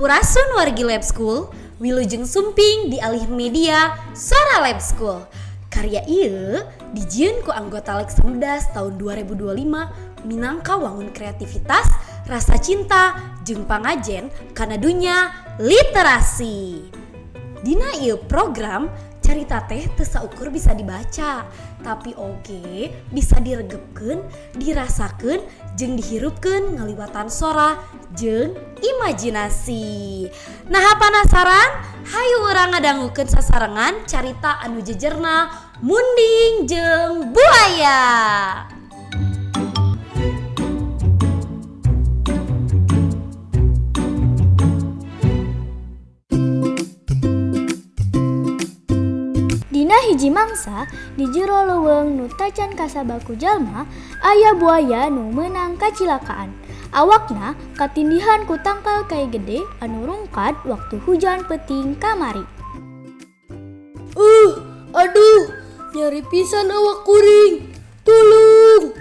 Sampurasun wargi Lab School, wilujeng sumping di alih media Sora Lab School. Karya ieu dijieun ku anggota Lek 11 tahun 2025 minangka wangun kreativitas, rasa cinta, jeung pangajen kana dunya literasi. Dina ieu program carita teh teu saukur bisa dibaca, tapi oge bisa diregepkeun, dirasakeun, jeung dihirupkeun ngaliwatan sora jeung imajinasi. Nah, penasaran? Hayu urang ngadangukeun sasarengan carita anu jejerna Munding jeung Buaya. Dina hiji mangsa di jero leuweung nu tacan kasabaku jalma aya buaya nu meunang kacilakaan. Awakna katindihan ku tangkal kai gede anu rungkad waktu hujan peuting kamari. Aduh, nyari pisan awak kuring. Tulung.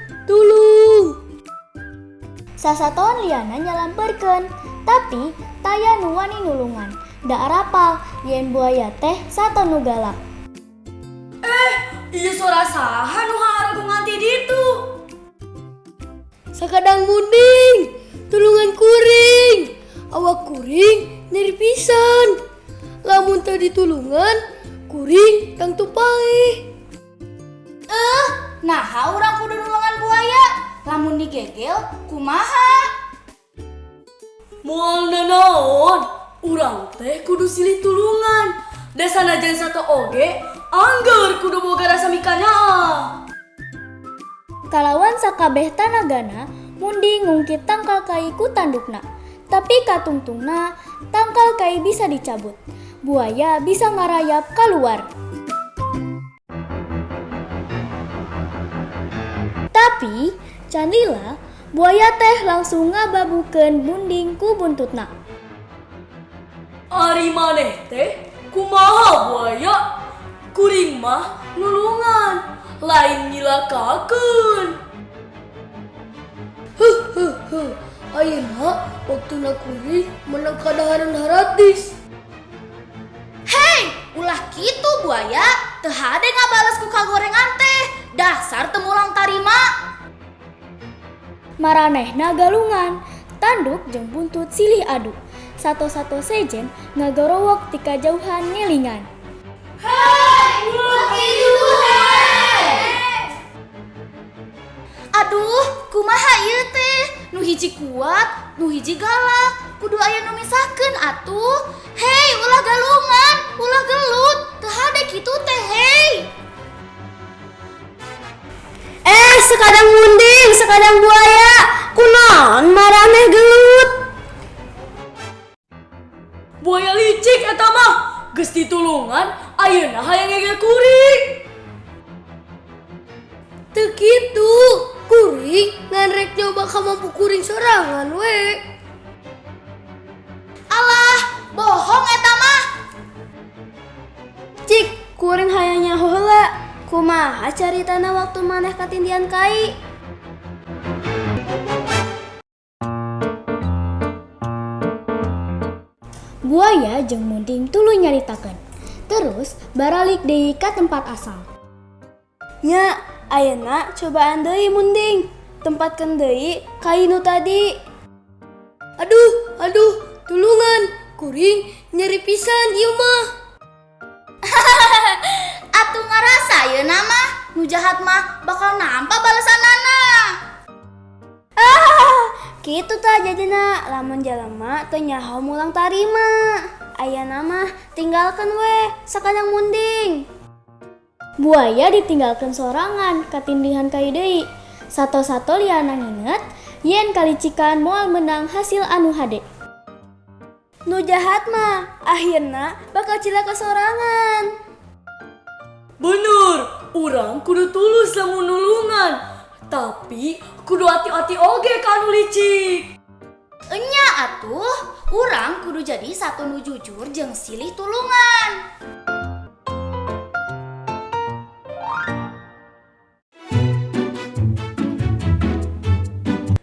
Sasaton liana nyalamperkeun, tapi taya nu wani nulungan. Da arapal yen buaya teh saton nu galak. Ieu suara saha nu haaragung nganti ditu? Sakadang munding, tulungan kuring. Awak kuring nyari pisan. Lamun teu ditulungan, kuring tang tupai. Naha urang kudu nulungan buaya? Lamun digegel kumaha? Moal nanaon? Urang teh kudu silih tulungan. Da sanajan sato oge, angger kudu boga rasa mikanyaa. Kalawan sakabeh tanagana, Munding ngungkit tangkal kai ku tandukna. Tapi katungtungna, tangkal kai bisa dicabut. Buaya bisa ngarayap keluar. Tapi, can lila, buaya teh langsung ngababukeun Munding ku buntutna. Ari maneh teh kumaha buaya? Kuring mah nulungan, lain nyilakakeun. Ayeuna waktuna kuring menang kadaharan haratis. Hei, ulah kitu buaya, teu hade ngabales ku kagorengan teh. Dasar teu mulang tarima. Maranehna galungan, tanduk jeung buntut silih adu. Sato-sato sejen ngagorowok ti kajauhan ngelingan. Aduh, kumaha ieu teh? Nu hiji kuat, nu hiji galak. Kudu aya nu misahkeun atuh. Hei, ulah galungan, ulah gelut. Teu hade kitu teh, hei. Sekadang munding, sekadang buaya. Kunaon maraneh gelut? Buaya licik eta mah. Geus ditulungan, ayeuna hayang ngegel kuring. Teu kitu, kuring ngan rek nyoba ka mampu kuring sorangan we. Alah, bohong eta mah. Cik, kuring hayang nyaho heula. Kumaha caritana waktu maneh katindihan kai? Buaya jeung Munding tuluy nyaritakeun. Terus baralik deui ka tempat asal. Nya, ayeuna cobaan deui Munding. Tempatkeun deui kai nu tadi. Aduh, tulungan. Kuring nyeri pisan ieu mah. Atuh ngarasa yeuna mah, nu jahat mah bakal nampa balesanana. Kitu tah jadina lamun jalema teu nyaho mulang tarima. Ayeuna mah tinggalkeun we sakadang Munding. Buaya ditinggalkeun sorangan katindihan kai deui. Sato-sato liana nginget yen kalicikan moal menang hasil anu hade. Nu jahat mah akhirna bakal cilaka sorangan. Bener, urang kudu tulus lamun nulungan. Tapi kudu hati-hati oge ka anu licik. Enya atuh, urang kudu jadi satu nu jujur jeung silih tulungan.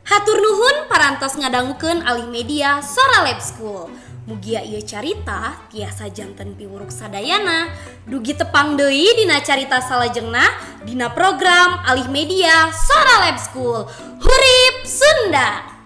Hatur nuhun parantos ngadangukeun alih media Sora Lab School. Mugia ieu carita tiasa janten piwuruk sadayana dugi tepang deui dina carita salajengna dina program Alih Media Sora Lab School. Hurip Sunda.